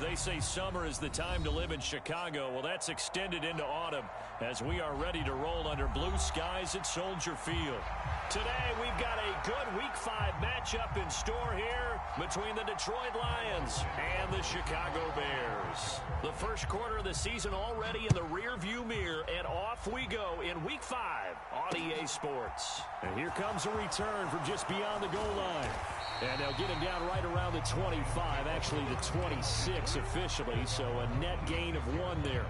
They say summer is the time to live in Chicago. Well, that's extended into autumn as we are ready to roll under blue skies at Soldier Field. Today, we've got a good Week 5 matchup in store here between the Detroit Lions and the Chicago Bears. The first quarter of the season already in the rearview mirror, and off we go in Week 5 on EA Sports. And here comes a return from just beyond the goal line. And they'll get him down right around the 25, actually the 26 officially, so a net gain of 1 there.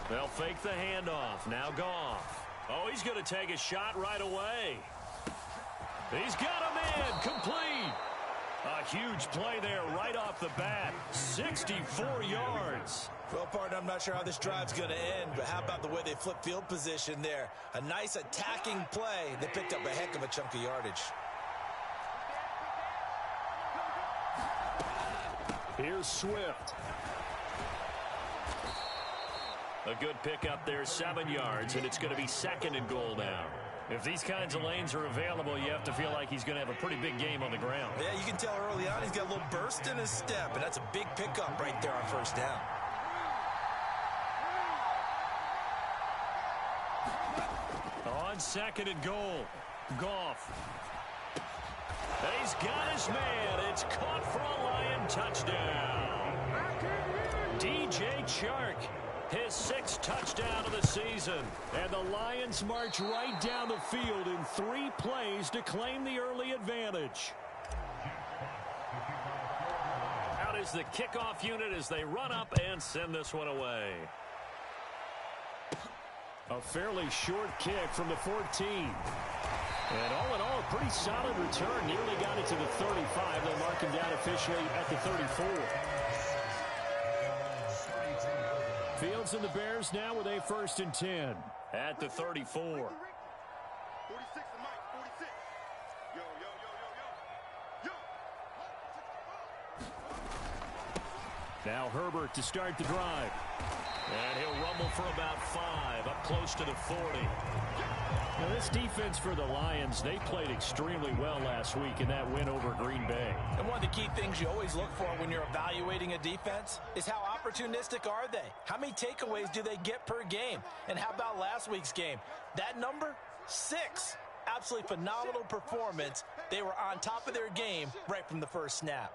They'll fake the handoff. Now Goff. Oh, he's going to take a shot right away. He's got him in. Complete. A huge play there right off the bat. 64 yards. Well, partner, I'm not sure how this drive's going to end, but how about the way they flip field position there? A nice attacking play. They picked up a heck of a chunk of yardage. Here's Swift. A good pickup there, 7 yards, and it's going to be 2nd and goal now. If these kinds of lanes are available, you have to feel like he's going to have a pretty big game on the ground. Yeah, you can tell early on he's got a little burst in his step, and that's a big pickup right there on first down. On 2nd and goal, Goff. He's got his man. It's caught for a Lion touchdown. DJ Chark. His 6th touchdown of the season. And the Lions march right down the field in 3 plays to claim the early advantage. Out is the kickoff unit as they run up and send this one away. A fairly short kick from the 14. And all in all, a pretty solid return. Nearly got it to the 35. They'll mark him down officially at the 34. Fields and the Bears now with a 1st and 10 at the 34. 46 and Mike, 46. Yo, yo, yo, yo, yo. Now Herbert to start the drive. And he'll rumble for about 5, up close to the 40. Now this defense for the Lions, they played extremely well last week in that win over Green Bay. And one of the key things you always look for when you're evaluating a defense is how opportunistic are they? How many takeaways do they get per game? And how about last week's game? That number, 6. Absolutely phenomenal performance. They were on top of their game right from the first snap.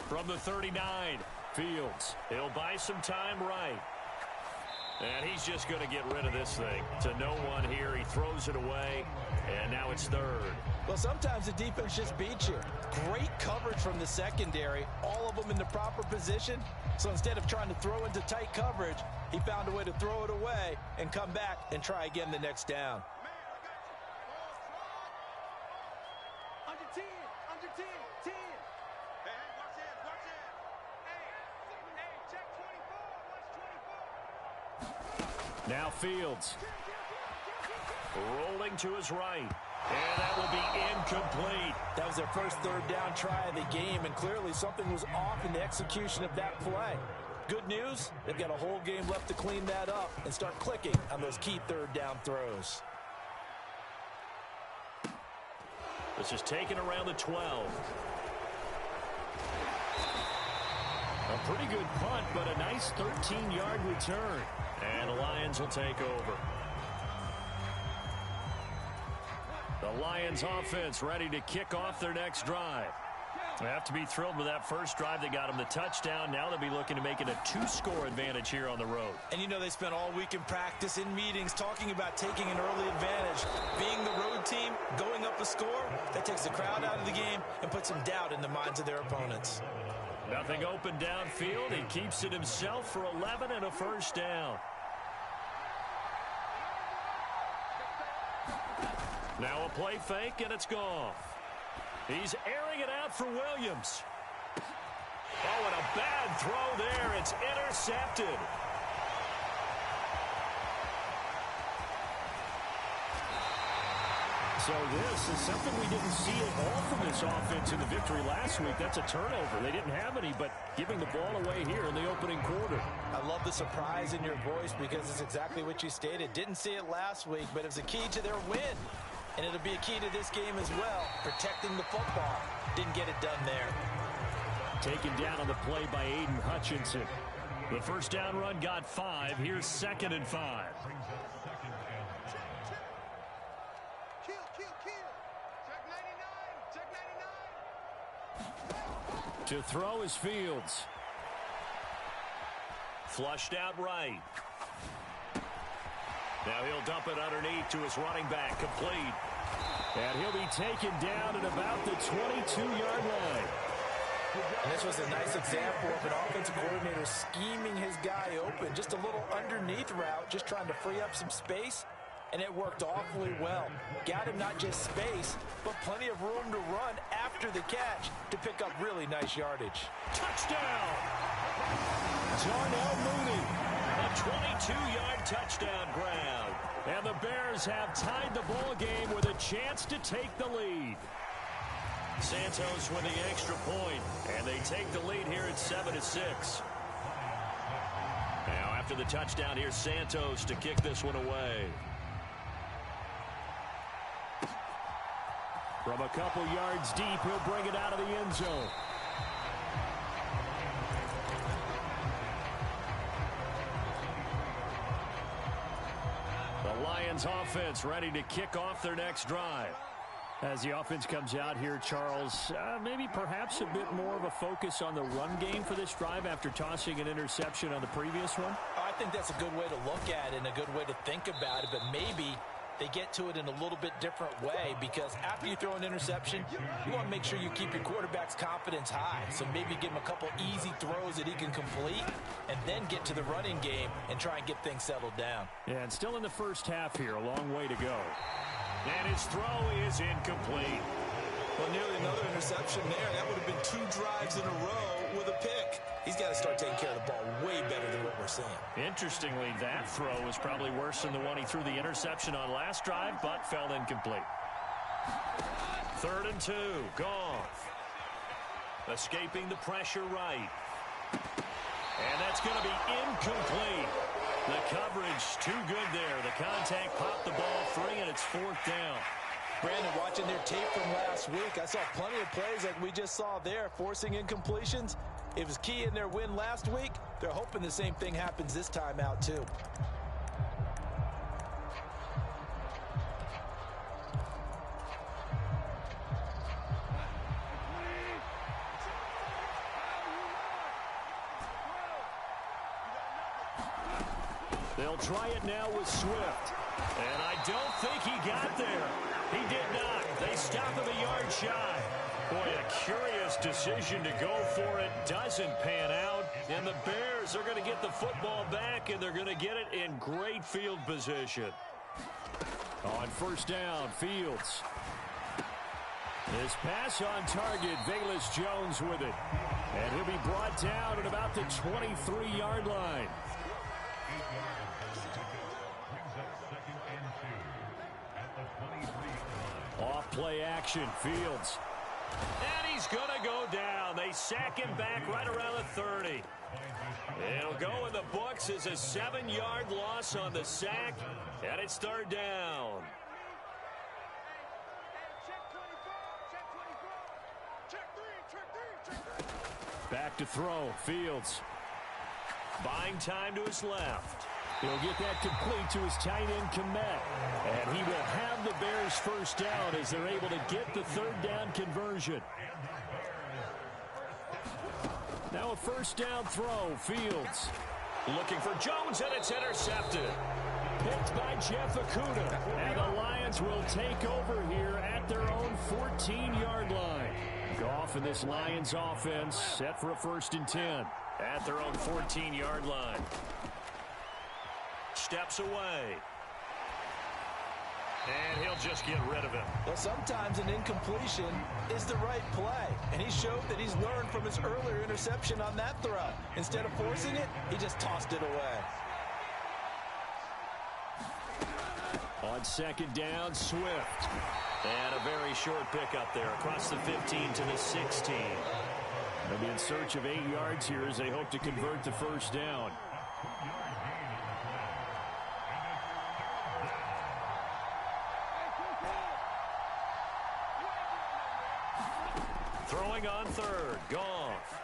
From the 39, Fields. He'll buy some time right. And he's just going to get rid of this thing. To no one here. He throws it away. And now it's 3rd. Well, sometimes the defense just beats you. Great coverage from the secondary. All of them in the proper position. So instead of trying to throw into tight coverage, he found a way to throw it away and come back and try again the next down. Under 10, under 10, 10. Hey, watch it, watch it. Hey, check 24, watch 24. Now Fields. Rolling to his right. And that will be incomplete. That was their first 3rd down try of the game, and clearly something was off in the execution of that play. Good news, they've got a whole game left to clean that up and start clicking on those key 3rd down throws. This is taken around the 12. A pretty good punt, but a nice 13-yard return. And the Lions will take over. The Lions offense ready to kick off their next drive. They have to be thrilled with that first drive that got them the touchdown. Now they'll be looking to make it a 2-score advantage here on the road. And you know they spent all week in practice, in meetings, talking about taking an early advantage. Being the road team, going up a score, that takes the crowd out of the game and puts some doubt in the minds of their opponents. Nothing open downfield. He keeps it himself for 11 and a first down. Now a play fake, and it's Goff. He's airing it out for Williams. Oh, and a bad throw there. It's intercepted. So this is something we didn't see at all from this offense in the victory last week. That's a turnover. They didn't have any, but giving the ball away here in the opening quarter. I love the surprise in your voice because it's exactly what you stated. Didn't see it last week, but it was a key to their win. And it'll be a key to this game as well, protecting the football. Didn't get it done there. Taken down on the play by Aiden Hutchinson. The first down run got 5. Here's 2nd and 5. To throw is Fields. Flushed out right. Now he'll dump it underneath to his running back, complete. And he'll be taken down at about the 22-yard line. And this was a nice example of an offensive coordinator scheming his guy open. Just a little underneath route, just trying to free up some space. And it worked awfully well. Got him not just space, but plenty of room to run after the catch to pick up really nice yardage. Touchdown! Darnell Mooney, a 22-yard touchdown grab. And the Bears have tied the ball game with a chance to take the lead. Santos with the extra point, and they take the lead here at 7-6. Now after the touchdown, here's Santos to kick this one away. From a couple yards deep, he'll bring it out of the end zone. The Lions offense ready to kick off their next drive. As the offense comes out here, Charles, maybe perhaps a bit more of a focus on the run game for this drive after tossing an interception on the previous one? I think that's a good way to look at it and a good way to think about it, but maybe they get to it in a little bit different way, because after you throw an interception, you want to make sure you keep your quarterback's confidence high. So maybe give him a couple easy throws that he can complete and then get to the running game and try and get things settled down. Yeah, and still in the first half here, a long way to go. And his throw is incomplete. Well, nearly another interception there. That would have been 2 drives in a row with a pick. He's got to start taking care of the ball way better than what we're seeing. Interestingly, that throw was probably worse than the one he threw the interception on last drive, but fell incomplete. 3rd and 2, Goff. Escaping the pressure right. And that's going to be incomplete. The coverage too good there. The contact popped the ball free, and it's 4th down. Brandon, watching their tape from last week, I saw plenty of plays like we just saw there, forcing incompletions. It was key in their win last week. They're hoping the same thing happens this time out, too. They'll try it now with Swift. And I don't think he got there. He did not. They stop him a yard shy. Boy, a curious decision to go for it. Doesn't pan out. And the Bears are going to get the football back, and they're going to get it in great field position. On 1st down, Fields. His pass on target, Velus Jones with it. And he'll be brought down at about the 23-yard line. Off play action, Fields. And he's going to go down. They sack him back right around the 30. It'll go in the books as a 7-yard loss on the sack, and it's 3rd down. Back to throw, Fields. Buying time to his left. He'll get that complete to his tight end, Kmet. And he will have the Bears first down as they're able to get the 3rd down conversion. Now a 1st down throw, Fields. Looking for Jones, and it's intercepted. Picked by Jeff Okudah. And the Lions will take over here at their own 14-yard line. Goff in this Lions offense set for a 1st and 10 at their own 14-yard line. Steps away. And he'll just get rid of him. Well, sometimes an incompletion is the right play. And he showed that he's learned from his earlier interception on that throw. Instead of forcing it, he just tossed it away. On On second down, Swift. And a very short pickup there across the 15 to the 16. They'll be in search of 8 yards here as they hope to convert the first down. Throwing on third, Goff.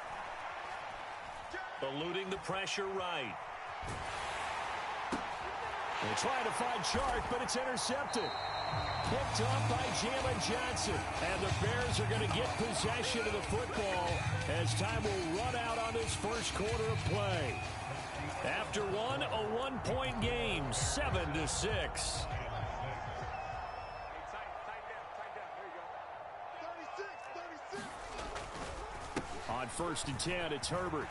Eluding the pressure right. They try to find Chark, but it's intercepted. Picked up by Jalen Johnson. And the Bears are going to get possession of the football as time will run out on this first quarter of play. After one, a one-point game, 7-6. On first and 10, it's Herbert.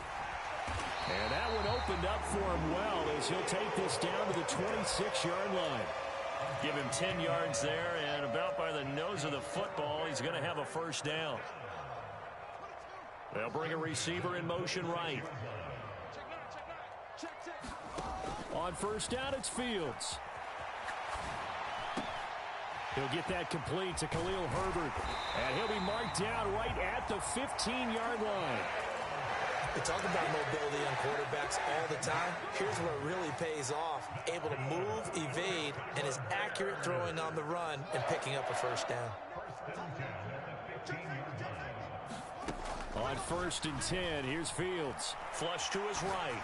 And that one opened up for him well as he'll take this down to the 26-yard line. Give him 10 yards there, and about by the nose of the football, he's going to have a first down. They'll bring a receiver in motion right. On first down, it's Fields. He'll get that complete to Khalil Herbert, and he'll be marked down right at the 15-yard line. We talk about mobility on quarterbacks all the time. Here's where it really pays off. Able to move, evade, and is accurate throwing on the run and picking up a first down. On first and 10, here's Fields. Flush to his right.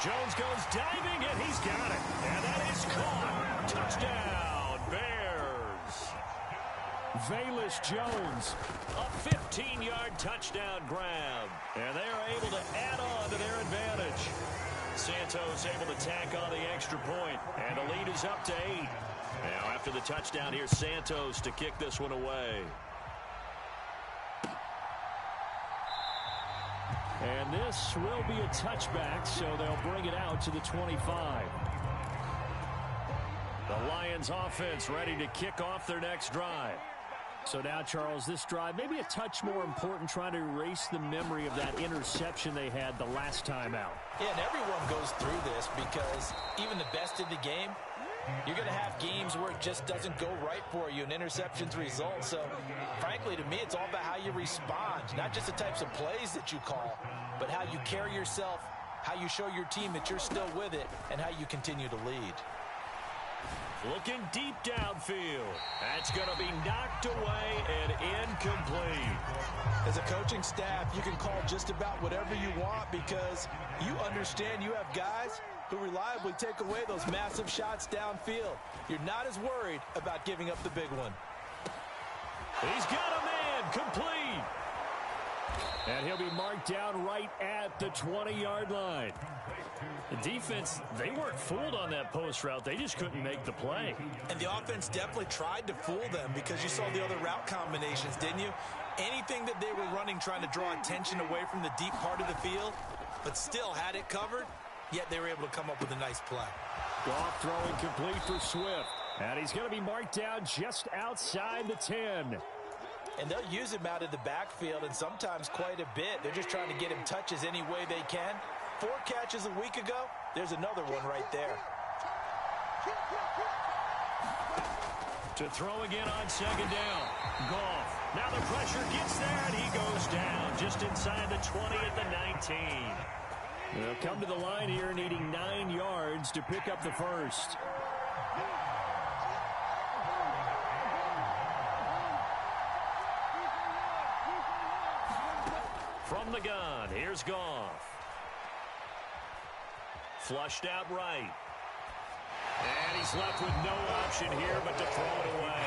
Jones goes diving, and he's got it. And that is caught. Touchdown, Bears. Velus Jones, a 15-yard touchdown grab. And they are able to add on to their advantage. Santos able to tack on the extra point, and the lead is up to 8. Now after the touchdown, here's Santos to kick this one away. And this will be a touchback, so they'll bring it out to the 25. The Lions offense ready to kick off their next drive. So now, Charles, this drive maybe a touch more important, trying to erase the memory of that interception they had the last time out. Yeah, and everyone goes through this because even the best in the game, you're going to have games where it just doesn't go right for you, and interceptions result. So, frankly, to me, it's all about how you respond, not just the types of plays that you call, but how you carry yourself, how you show your team that you're still with it, and how you continue to lead. Looking deep downfield. That's going to be knocked away and incomplete. As a coaching staff, you can call just about whatever you want because you understand you have guys who reliably take away those massive shots downfield. You're not as worried about giving up the big one. He's got a man, complete. And he'll be marked down right at the 20-yard line. The defense, they weren't fooled on that post route. They just couldn't make the play. And the offense definitely tried to fool them because you saw the other route combinations, didn't you? Anything that they were running trying to draw attention away from the deep part of the field, but still had it covered, yet they were able to come up with a nice play. Goff throwing complete for Swift. And he's going to be marked down just outside the 10. And they'll use him out of the backfield, and sometimes quite a bit. They're just trying to get him touches any way they can. 4 catches a week ago, there's another one right there. To throw again on second down. Goff. Now the pressure gets there, and he goes down just inside the 20 at the 19. They'll come to the line here needing 9 yards to pick up the first. From the gun, here's Goff. Flushed out right. And he's left with no option here but to throw it away.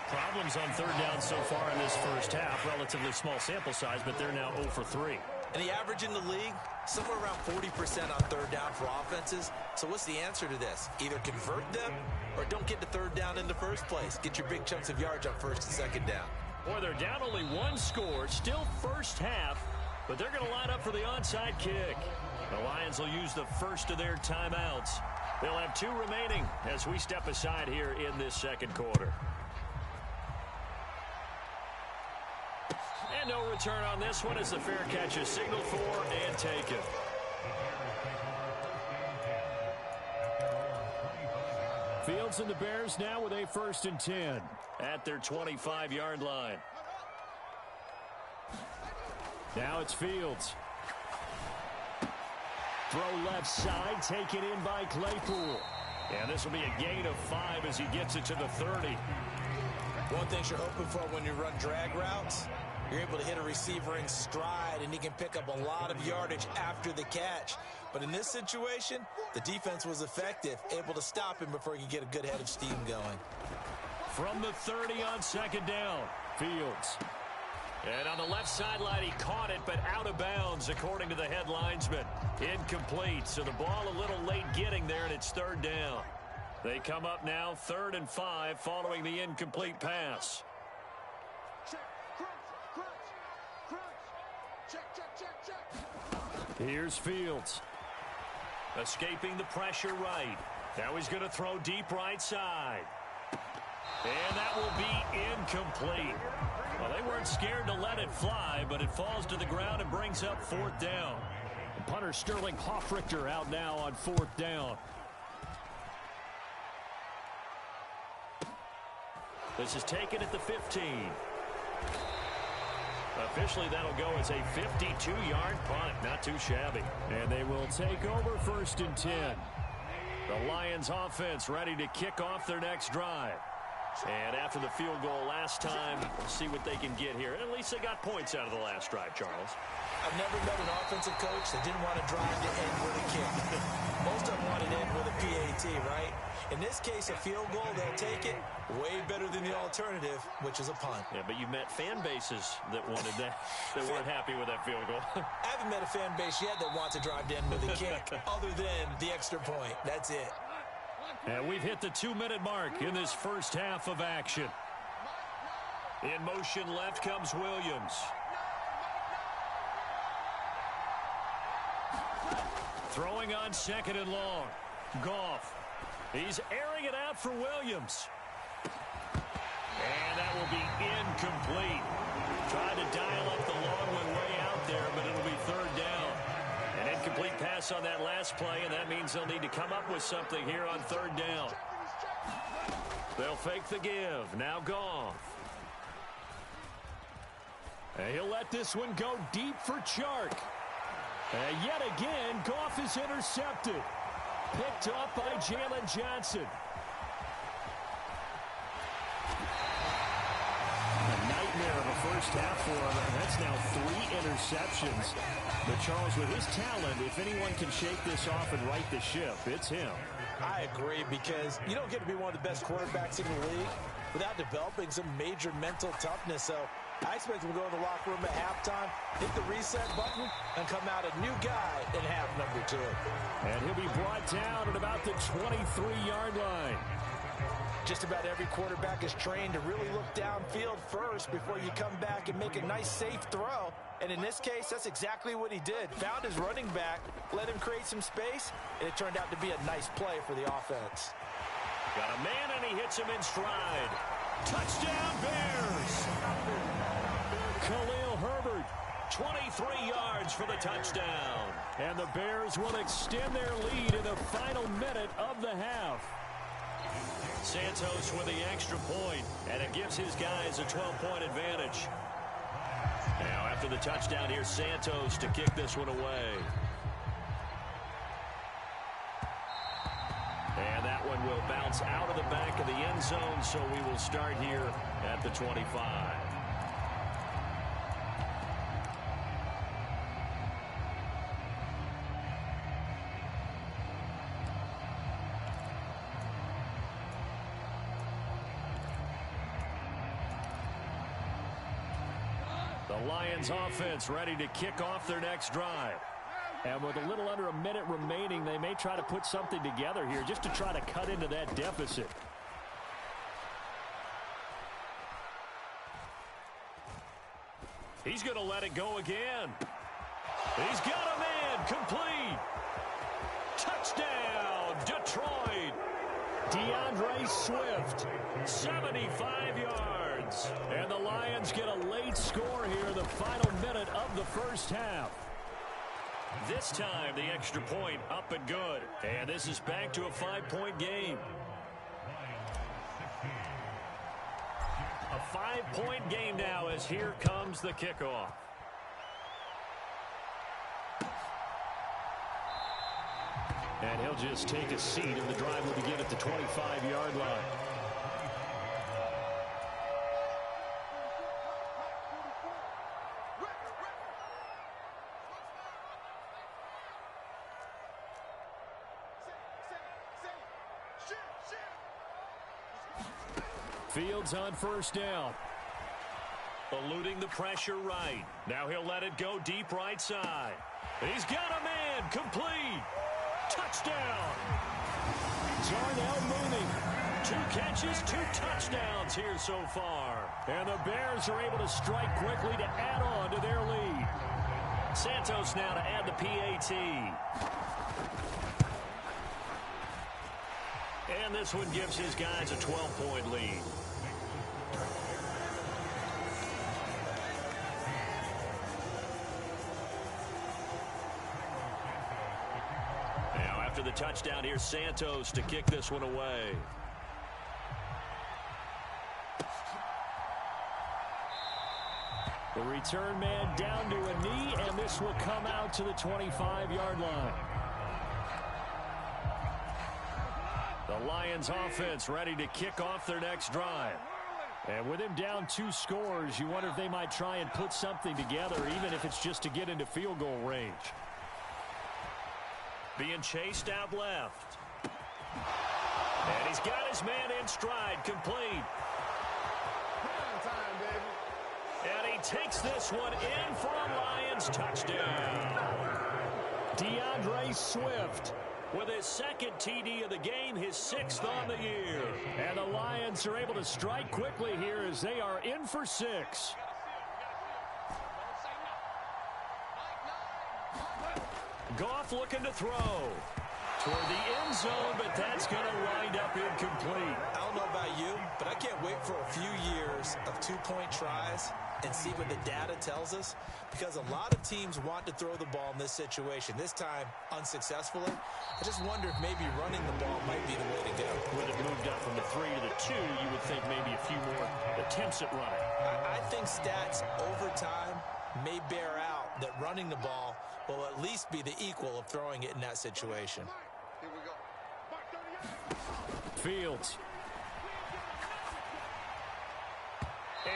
Problems on third down so far in this first half. Relatively small sample size, but they're now 0 for 3. And the average in the league, somewhere around 40% on third down for offenses. So what's the answer to this? Either convert them or don't get to third down in the first place. Get your big chunks of yards on first and second down. Boy, they're down only 1 score, still first half, but they're going to line up for the onside kick. The Lions will use the first of their timeouts. They'll have 2 remaining as we step aside here in this second quarter. And no return on this one as the fair catch is signaled for and taken. Fields and the Bears now with a 1st and 10 at their 25-yard line. Now it's Fields. Throw left side, taken in by Claypool. And this will be a gain of 5 as he gets it to the 30. One thing you're hoping for when you run drag routes, you're able to hit a receiver in stride, and he can pick up a lot of yardage after the catch. But in this situation, the defense was effective, able to stop him before he could get a good head of steam going. From the 30 on 2nd down, Fields. And on the left sideline, he caught it, but out of bounds, according to the head linesman. Incomplete, so the ball a little late getting there, and it's 3rd down. They come up now 3rd and 5 following the incomplete pass. Check, crunch, crunch, crunch. Check, check, check, check. Here's Fields. Escaping the pressure right. Now he's going to throw deep right side. And that will be incomplete. Well, they weren't scared to let it fly, but it falls to the ground and brings up 4th down. And punter Sterling Hoffrichter out now on 4th down. This is taken at the 15. Officially, that'll go as a 52-yard punt. Not too shabby. And they will take over 1st and 10. The Lions offense ready to kick off their next drive. And after the field goal last time, we'll see what they can get here. At least they got points out of the last drive, Charles. I've never met an offensive coach that didn't want to drive to end with a kick. Most of them wanted to end with a PAT, right? In this case, a field goal, they'll take it. Way better than the alternative, which is a punt. Yeah, but you've met fan bases that wanted that, that weren't happy with that field goal. I haven't met a fan base yet that wants to drive to end with a kick, other than the extra point. That's it. And we've hit the 2-minute mark in this first half of action. In motion left comes Williams. Throwing on 2nd and long. Goff. He's airing it out for Williams. And that will be incomplete. Tried to dial up the long one way out there, but it'll be 3rd down. An incomplete pass on that last play, and that means they'll need to come up with something here on 3rd down. They'll fake the give. Now Goff. And he'll let this one go deep for Chark. And yet again, Goff is intercepted. Picked up by Jalen Johnson. A nightmare of a first half for him. That's now 3 interceptions. But Charles, with his talent, if anyone can shake this off and right the ship, it's him. I agree, because you don't get to be one of the best quarterbacks in the league without developing some major mental toughness. So I expect him to go in the locker room at halftime, hit the reset button, and come out a new guy in half number 2. And he'll be brought down at about the 23-yard line. Just about every quarterback is trained to really look downfield first before you come back and make a nice, safe throw. And in this case, that's exactly what he did. Found his running back, let him create some space, and it turned out to be a nice play for the offense. Got a man, and he hits him in stride. Touchdown, Bears! Khalil Herbert, 23 yards for the touchdown. And the Bears will extend their lead in the final minute of the half. Santos with the extra point, and it gives his guys a 12-point advantage. Now, after the touchdown, here's Santos to kick this one away. And that one will bounce out of the back of the end zone, so we will start here at the 25. The Lions offense ready to kick off their next drive. And with a little under a minute remaining, they may try to put something together here just to try to cut into that deficit. He's going to let it go again. He's got a man, complete. Touchdown, Detroit. DeAndre Swift, 75 yards. And the Lions get a late score here in the final minute of the first half. This time, the extra point up and good. And this is back to a 5-point game. a 5-point game now as here comes the kickoff. And he'll just take a seat, and the drive will begin at the 25-yard line. Fields on first down. Eluding the pressure right. Now he'll let it go deep right side. He's got a man. Complete. Touchdown. Darnell Mooney. 2 catches, 2 touchdowns here so far. And the Bears are able to strike quickly to add on to their lead. Santos now to add the PAT. And this one gives his guys a 12-point lead. Now after the touchdown, here's Santos to kick this one away. The return man down to a knee, and this will come out to the 25-yard line. The Lions offense ready to kick off their next drive. And with him down 2 scores, you wonder if they might try and put something together, even if it's just to get into field goal range. Being chased out left. And he's got his man in stride, complete. And he takes this one in for a Lions touchdown. DeAndre Swift with his 2nd TD of the game, his 6th on the year. And the Lions are able to strike quickly here as they are in for 6. Goff looking to throw toward the end zone, but that's going to wind up incomplete. I don't know about you, but I can't wait for a few years of 2-point tries and see what the data tells us, because a lot of teams want to throw the ball in this situation. This time, unsuccessfully. I just wonder if maybe running the ball might be the way to go. With it moved up from the 3 to the 2, you would think maybe a few more attempts at running. I think stats over time may bear out that running the ball will at least be the equal of throwing it in that situation. Here we go. Fields.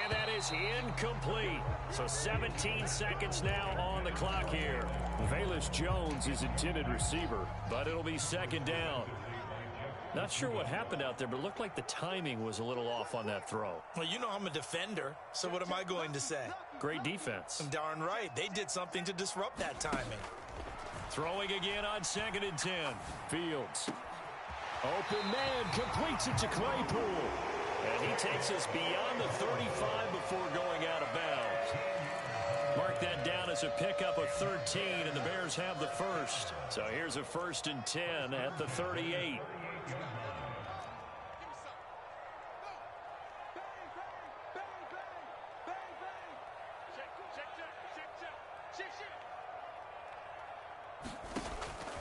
And that is incomplete. So 17 seconds now on the clock here. Velus Jones is intended receiver, but it'll be 2nd down. Not sure what happened out there, but it looked like the timing was a little off on that throw. Well, you know I'm a defender, so what am I going to say? Great defense. Darn right. They did something to disrupt that timing. Throwing again on 2nd and 10. Fields. Open man, completes it to Claypool. And he takes us beyond the 35 before going out of bounds. Mark that down as a pickup of 13, and the Bears have the first. So here's a 1st and 10 at the 38.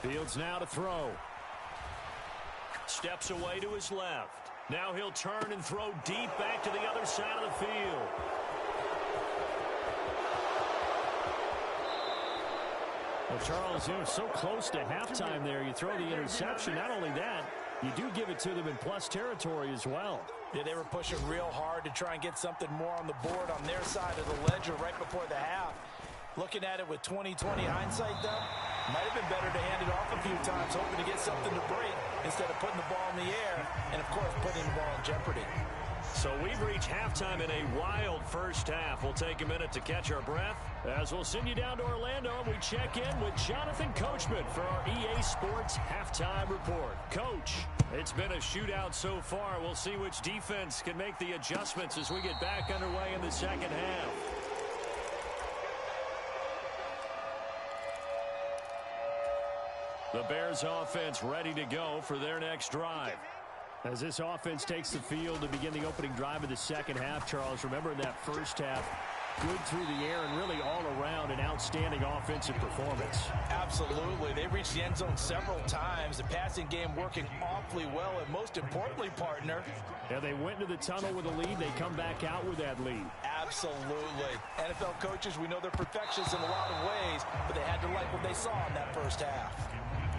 Fields now to throw. Steps away to his left. Now he'll turn and throw deep back to the other side of the field. Well, Charles, you know, so close to halftime there. You throw the interception. Not only that, you do give it to them in plus territory as well. Yeah, they were pushing real hard to try and get something more on the board on their side of the ledger right before the half. Looking at it with 20/20 hindsight, though, might have been better to hand it off a few times, hoping to get something to break instead of putting the ball in the air and, of course, putting the ball in jeopardy. So we've reached halftime in a wild first half. We'll take a minute to catch our breath as we'll send you down to Orlando and we check in with Jonathan Coachman for our EA Sports Halftime Report. Coach, it's been a shootout so far. We'll see which defense can make the adjustments as we get back underway in the second half. The Bears offense ready to go for their next drive. As this offense takes the field to begin the opening drive of the second half, Charles, remember in that first half, Good through the air and really all around an outstanding offensive performance. Absolutely. They reached the end zone several times. The passing game working awfully well. And most importantly, partner. Yeah, they went into the tunnel with a lead. They come back out with that lead. Absolutely. NFL coaches, we know they're perfectionists in a lot of ways, but they had to like what they saw in that first half.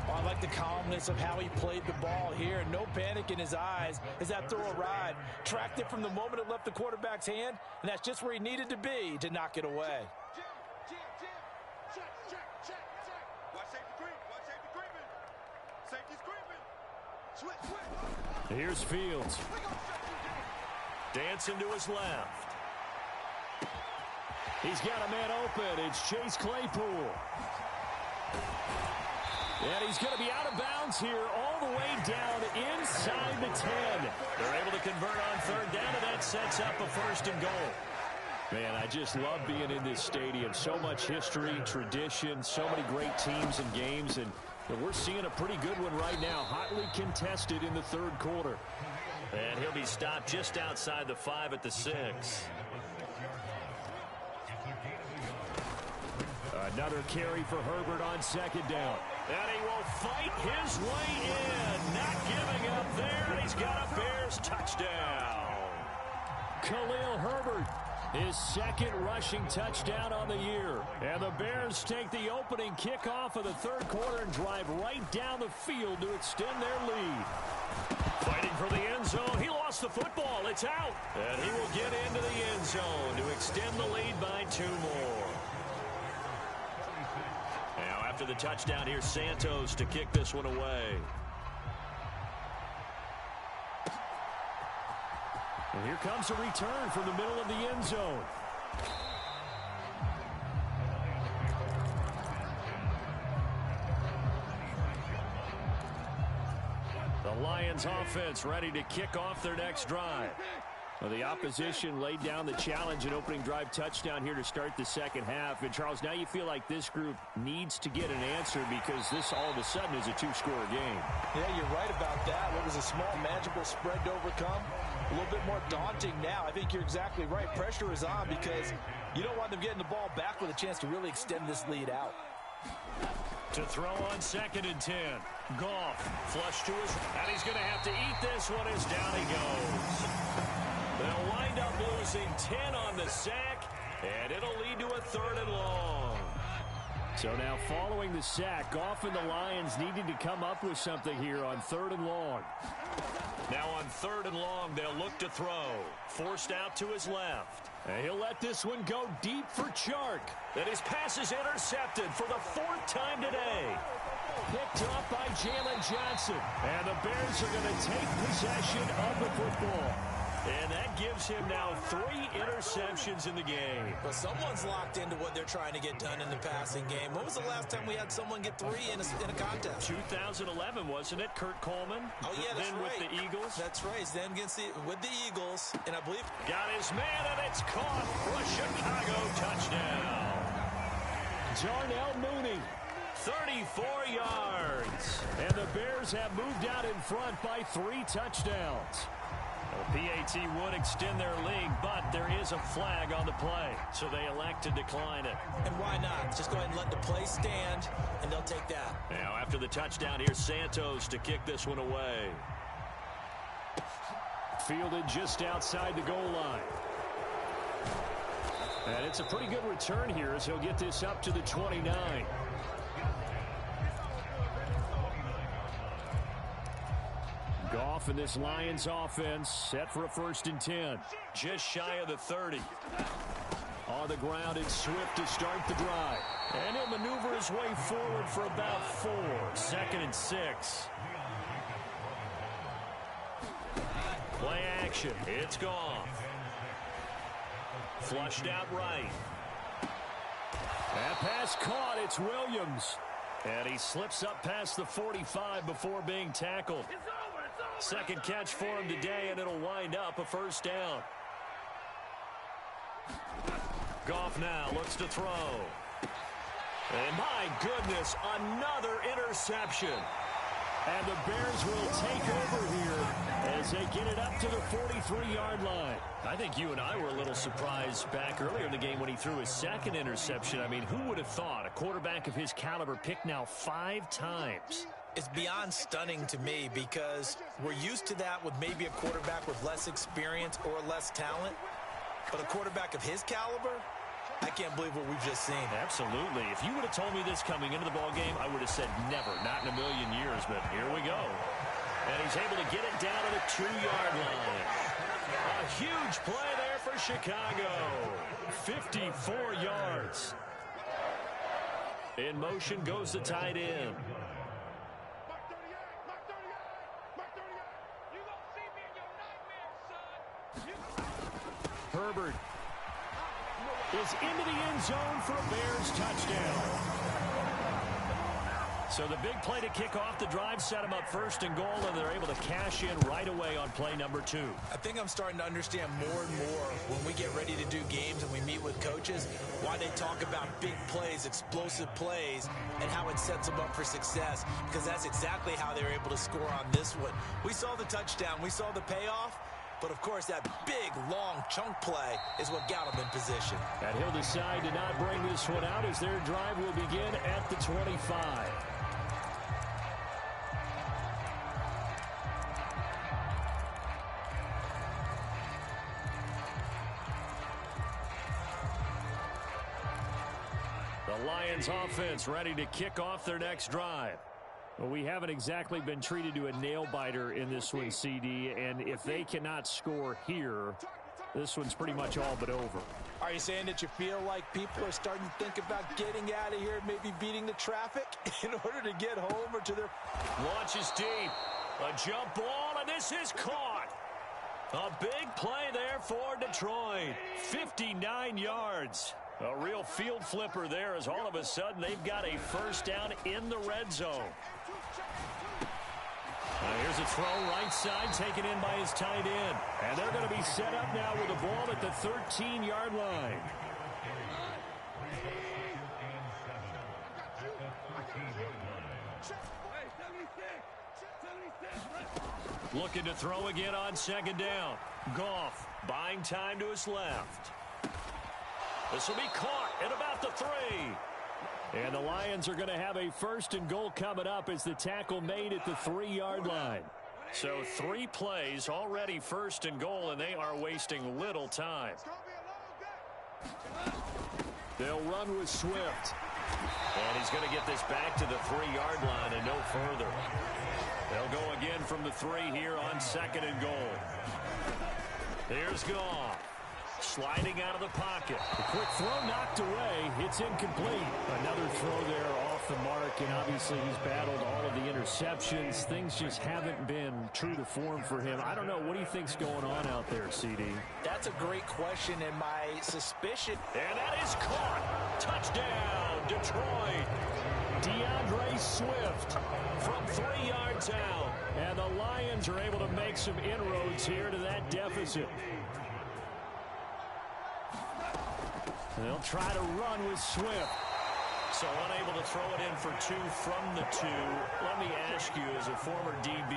Oh, I like the calmness of how he played the ball here. No panic in his eyes as that throw arrived. Tracked it from the moment it left the quarterback's hand, and that's just where he needed to be to knock it away. Watch safety creep. Watch safety creeping. Safety's creeping. Switch. Here's Fields. Dancing to his left. He's got a man open. It's Chase Claypool. And he's going to be out of bounds here all the way down inside the 10. They're able to convert on third down, and that sets up a 1st and goal. Man, I just love being in this stadium. So much history, tradition, so many great teams and games, and we're seeing a pretty good one right now, hotly contested in the third quarter. And he'll be stopped just outside the 5 at the 6. Another carry for Herbert on 2nd down. And he will fight his way in. Not giving up there. And he's got a Bears touchdown. Khalil Herbert, his 2nd rushing touchdown on the year. And the Bears take the opening kickoff of the third quarter and drive right down the field to extend their lead. Fighting for the end zone. He lost the football. It's out. And he will get into the end zone to extend the lead by 2 more. Now after the touchdown, here's Santos to kick this one away. And here comes a return from the middle of the end zone. The Lions offense ready to kick off their next drive. Well, the opposition laid down the challenge and opening drive touchdown here to start the second half. And, Charles, now you feel like this group needs to get an answer because this all of a sudden is a 2-score game. Yeah, you're right about that. What was a small, magical spread to overcome? A little bit more daunting now. I think you're exactly right. Pressure is on because you don't want them getting the ball back with a chance to really extend this lead out. To throw on 2nd and 10. Goff flush to his, and he's going to have to eat this one as down he goes. They'll wind up losing 10 on the sack, and it'll lead to a 3rd and long. So now following the sack, Goff and the Lions needed to come up with something here on 3rd and long. Now on 3rd and long, they'll look to throw. Forced out to his left. And he'll let this one go deep for Chark. Then his pass is intercepted for the 4th time today. Picked up by Jalen Johnson. And the Bears are going to take possession of the football. And that gives him now 3 interceptions in the game. But someone's locked into what they're trying to get done in the passing game. When was the last time we had someone get 3 in a contest? 2011, wasn't it? Kurt Coleman. Oh, yeah, that's then right. With the Eagles. That's right. Then with the Eagles. And I believe... Got his man, and it's caught for a Chicago touchdown. Darnell Mooney, 34 yards. And the Bears have moved out in front by 3 touchdowns. The PAT would extend their lead, but there is a flag on the play, so they elect to decline it. And why not? Just go ahead and let the play stand, and they'll take that. Now, after the touchdown, here's Santos to kick this one away. Fielded just outside the goal line. And it's a pretty good return here as he'll get this up to the 29. Goff and this Lions offense set for a 1st and 10. Just shy of the 30. On the ground, it's Swift to start the drive. And he'll maneuver his way forward for about 4. 2nd and 6. Play action. It's Goff. Flushed out right. That pass caught. It's Williams. And he slips up past the 45 before being tackled. 2nd catch for him today, and it'll wind up a 1st down. Goff now looks to throw. And my goodness, another interception. And the Bears will take over here as they get it up to the 43-yard line. I think you and I were a little surprised back earlier in the game when he threw his second interception. I mean, who would have thought a quarterback of his caliber picked now 5 times? It's beyond stunning to me because we're used to that with maybe a quarterback with less experience or less talent. But a quarterback of his caliber, I can't believe what we've just seen. Absolutely. If you would have told me this coming into the ballgame, I would have said never, not in a million years. But here we go. And he's able to get it down to the 2-yard line. A huge play there for Chicago. 54 yards. In motion goes the tight end. Herbert is into the end zone for a Bears touchdown. So the big play to kick off the drive set them up first and goal, and they're able to cash in right away on play number 2. I think I'm starting to understand more and more when we get ready to do games and we meet with coaches why they talk about big plays, explosive plays, and how it sets them up for success, because that's exactly how they were able to score on this one. We saw the touchdown. We saw the payoff. But, of course, that big, long chunk play is what got them in position. And he'll decide to not bring this one out as their drive will begin at the 25. The Lions offense ready to kick off their next drive. Well, we haven't exactly been treated to a nail-biter in this one, CD, and if they cannot score here, this one's pretty much all but over. Are you saying that you feel like people are starting to think about getting out of here, maybe beating the traffic in order to get home or to their... Launches deep. A jump ball, and this is caught. A big play there for Detroit. 59 yards. A real field flipper there as all of a sudden they've got a first down in the red zone. Here's a throw right side taken in by his tight end. And they're going to be set up now with the ball at the 13-yard line. Looking to throw again on second down. Goff buying time to his left. This will be caught at about the 3. And the Lions are going to have a first and goal coming up as the tackle made at the 3-yard line. So 3 plays already first and goal, and they are wasting little time. They'll run with Swift. And he's going to get this back to the 3-yard line and no further. They'll go again from the 3 here on second and goal. Here's Goff. Sliding out of the pocket. The quick throw knocked away. It's incomplete. Another throw there off the mark, and obviously he's battled all of the interceptions. Things just haven't been true to form for him. I don't know. What do you think's going on out there, CD? That's a great question, and my suspicion... And that is caught. Touchdown, Detroit. DeAndre Swift from 3 yards out. And the Lions are able to make some inroads here to that deficit. They'll try to run with Swift. So unable to throw it in for 2 from the 2. Let me ask you, as a former DB,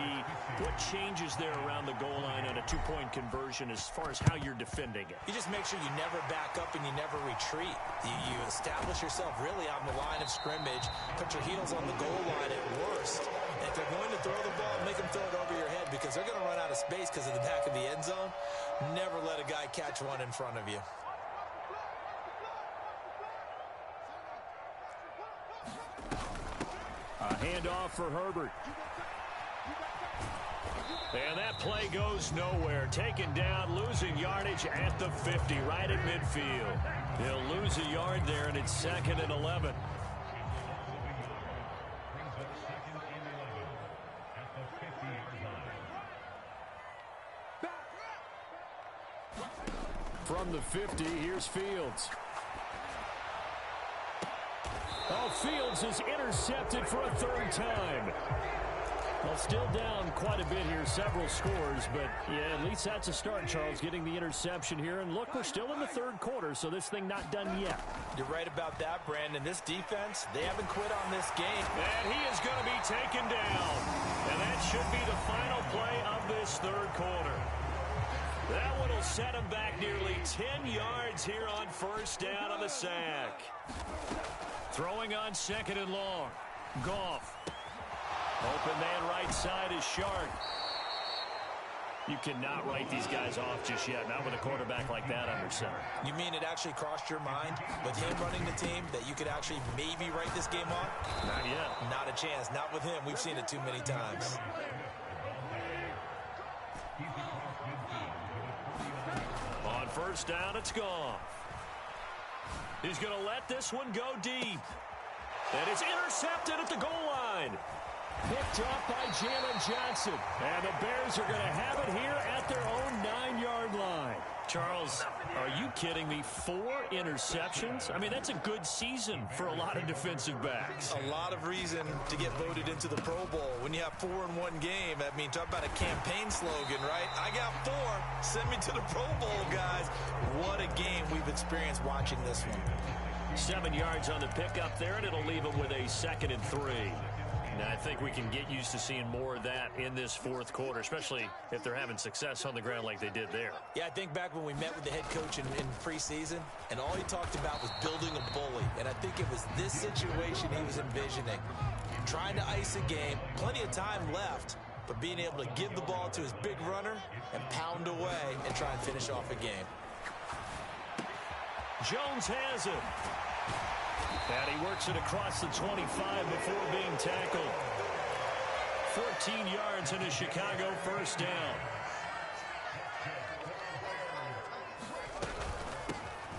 what changes there around the goal line on a 2-point conversion as far as how you're defending it? You just make sure you never back up and you never retreat. You establish yourself really on the line of scrimmage, put your heels on the goal line at worst. And if they're going to throw the ball, make them throw it over your head because they're going to run out of space because of the back of the end zone. Never let a guy catch one in front of you. A handoff for Herbert. And that play goes nowhere. Taken down, losing yardage at the 50, right at midfield. They'll lose a yard there, and it's 2nd and 11. From the 50, here's Fields. Oh, Fields is intercepted for a 3rd time. Well, still down quite a bit here, several scores, but yeah, at least that's a start, Charles, getting the interception here. And look, we're still in the 3rd quarter, so this thing not done yet. You're right about that, Brandon. This defense, they haven't quit on this game. And he is going to be taken down. should be the final play of this third quarter. That one will set him back nearly 10 yards here on first down on the sack. Throwing on second and long. Goff. Open man right side is Shark. You cannot write these guys off just yet, not with a quarterback like that under center. You mean it actually crossed your mind with him running the team that you could actually maybe write this game off? Not yet. Not a chance. Not with him. We've seen it too many times. On first down, it's Goff. He's going to let this one go deep. And it's intercepted at the goal line. Picked off by Jalen Johnson. And the Bears are going to have it here at their own 9-yard line. Charles, are you kidding me? 4 interceptions? I mean, that's a good season for a lot of defensive backs. A lot of reason to get voted into the Pro Bowl. When you have 4 in one game, I mean, talk about a campaign slogan, right? I got 4. Send me to the Pro Bowl, guys. What a game we've experienced watching this one. 7 yards on the pickup there, and it'll leave them with a 2nd and 3. Now, I think we can get used to seeing more of that in this fourth quarter, especially if they're having success on the ground like they did there. Yeah, I think back when we met with the head coach in preseason, and all he talked about was building a bully. And I think it was this situation he was envisioning. Trying to ice a game, plenty of time left, but being able to give the ball to his big runner and pound away and try and finish off a game. Jones has it. And he works it across the 25 before being tackled. 14 yards in a Chicago first down.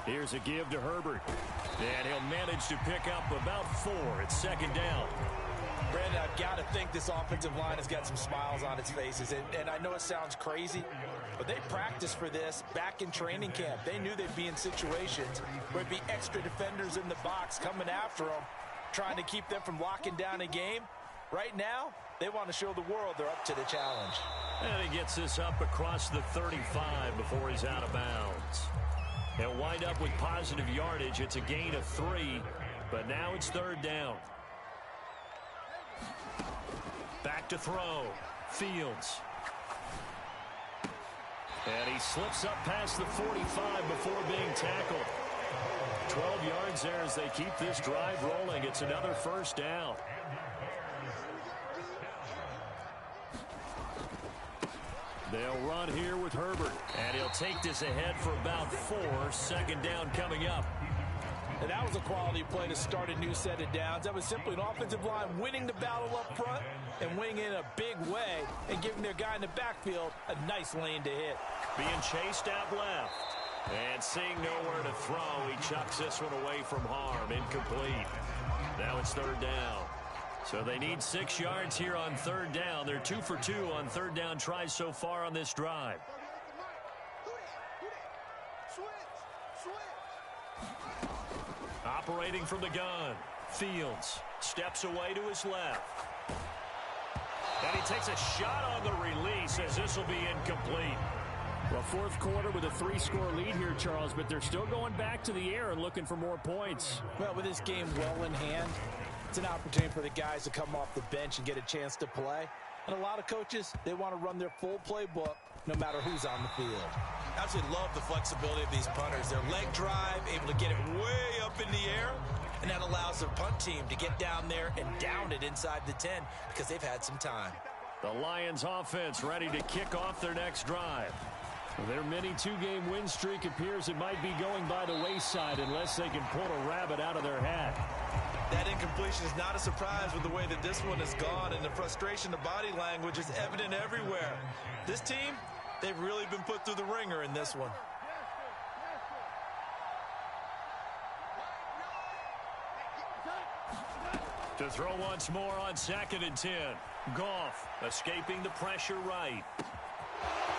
Here's a give to Herbert. And he'll manage to pick up about 4. It's 2nd down. Brandon, I've got to think this offensive line has got some smiles on its faces. And I know it sounds crazy, but they practiced for this back in training camp. They knew they'd be in situations where it'd be extra defenders in the box coming after them, trying to keep them from locking down a game. Right now, they want to show the world they're up to the challenge. And he gets this up across the 35 before he's out of bounds. He'll wind up with positive yardage. It's a gain of 3, but now it's 3rd down. Back to throw. Fields. And he slips up past the 45 before being tackled. 12 yards there as they keep this drive rolling. It's another first down. They'll run here with Herbert. And he'll take this ahead for about 4. 2nd down coming up. And that was a quality play to start a new set of downs. That was simply an offensive line winning the battle up front and winning in a big way and giving their guy in the backfield a nice lane to hit. Being chased out left. And seeing nowhere to throw, he chucks this one away from harm. Incomplete. Now it's 3rd down. So they need 6 yards here on 3rd down. They're 2 for 2 on 3rd down tries so far on this drive. Operating from the gun. Fields steps away to his left. And he takes a shot on the release as this will be incomplete. Well, fourth quarter with a 3-score lead here, Charles, but they're still going back to the air and looking for more points. Well, with this game well in hand, it's an opportunity for the guys to come off the bench and get a chance to play. And a lot of coaches, they want to run their full playbook no matter who's on the field. Absolutely love the flexibility of these punters. Their leg drive, able to get it way up in the air, and that allows their punt team to get down there and down it inside the 10 because they've had some time. The Lions offense ready to kick off their next drive. Their mini 2-game win streak appears it might be going by the wayside unless they can pull a rabbit out of their hat. That incompletion is not a surprise with the way that this one has gone, and the frustration, the body language is evident everywhere. This team, they've really been put through the ringer in this one. To throw once more on 2nd and 10. Goff escaping the pressure right.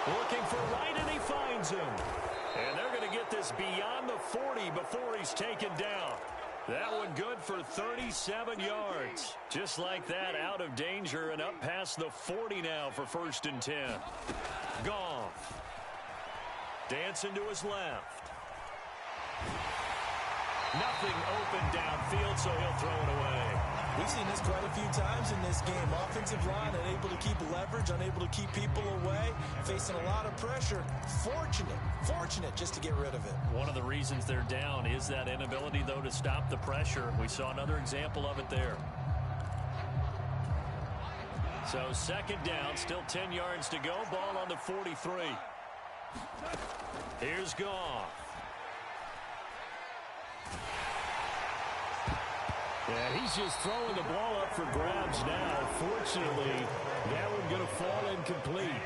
Looking for right, and he finds him. And they're going to get this beyond the 40 before he's taken down. That one good for 37 yards. Just like that, out of danger and up past the 40 now for 1st and 10. Goff. Dancing to his left. Nothing open downfield, so he'll throw it away. We've seen this quite a few times in this game. Offensive line unable to keep leverage, unable to keep people away, facing a lot of pressure. Fortunate just to get rid of it. One of the reasons they're down is that inability, though, to stop the pressure. We saw another example of it there. So second down, still 10 yards to go. Ball on the 43. Here's Goff. Yeah, he's just throwing the ball up for grabs now. Fortunately, that one going to fall incomplete.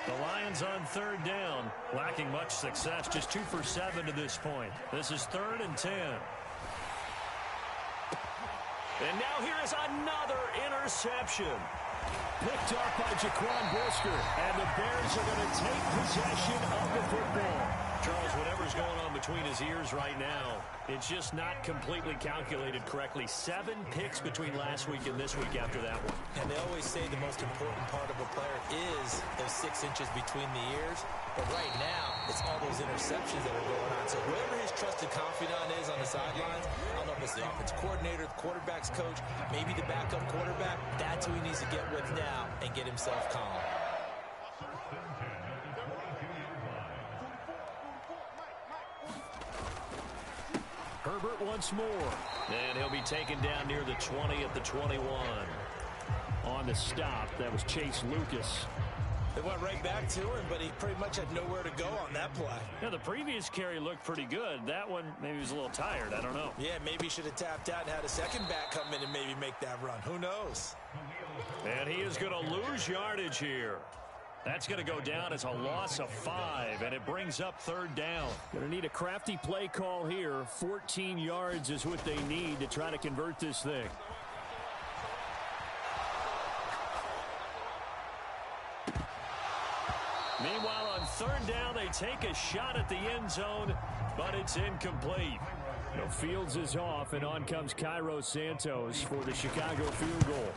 The Lions on third down, lacking much success, just 2 for 7 to this point. This is 3rd and 10. And now here is another interception. Picked up by Jaquan Brisker, and the Bears are going to take possession of the football. Charles, whatever's going on between his ears right now, it's just not completely calculated correctly. 7 picks between last week and this week after that one. And they always say the most important part of a player is those 6 inches between the ears. But right now, it's all those interceptions that are going on. So whoever his trusted confidant is on the sidelines, I don't know if it's the offense coordinator, the quarterback's coach, maybe the backup quarterback, that's who he needs to get with now and get himself calm. Herbert once more. And he'll be taken down near the 20 at the 21. On the stop, that was Chase Lucas. They went right back to him, but he pretty much had nowhere to go on that play. Yeah, the previous carry looked pretty good. That one, maybe he was a little tired. I don't know. Yeah, maybe he should have tapped out and had a second back come in and maybe make that run. Who knows? And he is going to lose yardage here. That's going to go down as a loss of 5, and it brings up 3rd down. Going to need a crafty play call here. 14 yards is what they need to try to convert this thing. Meanwhile, on 3rd down, they take a shot at the end zone, but it's incomplete. No, Fields is off, and on comes Cairo Santos for the Chicago field goal.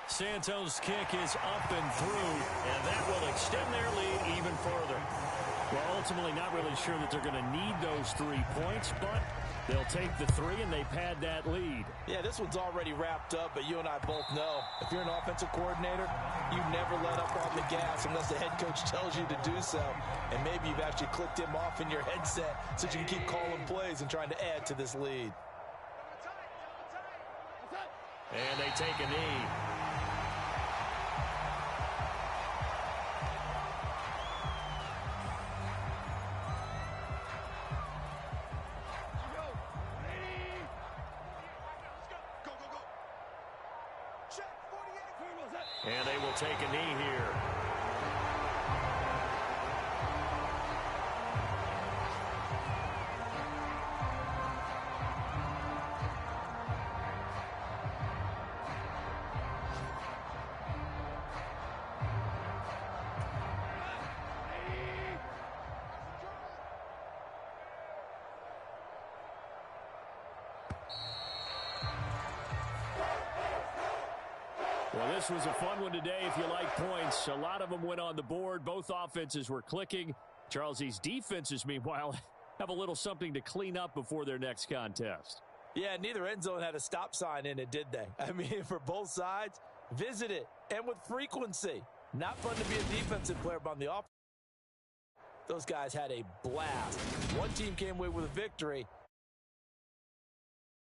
Santos' kick is up and through, and that will extend their lead even further. Well, ultimately not really sure that they're going to need those 3 points, but they'll take the 3 and they pad that lead. Yeah, this one's already wrapped up, but you and I both know if you're an offensive coordinator, you never let up on the gas unless the head coach tells you to do so. And maybe you've actually clicked him off in your headset so you can keep calling plays and trying to add to this lead. And they take a knee. And they will take a knee here. Well, this was a fun one today if you like points. A lot of them went on the board. Both offenses were clicking. Charles, these defenses, meanwhile, have a little something to clean up before their next contest. Yeah, neither end zone had a stop sign in it, did they? I mean, for both sides, visit it, and with frequency. Not fun to be a defensive player, but on the offense, those guys had a blast. One team came away with a victory,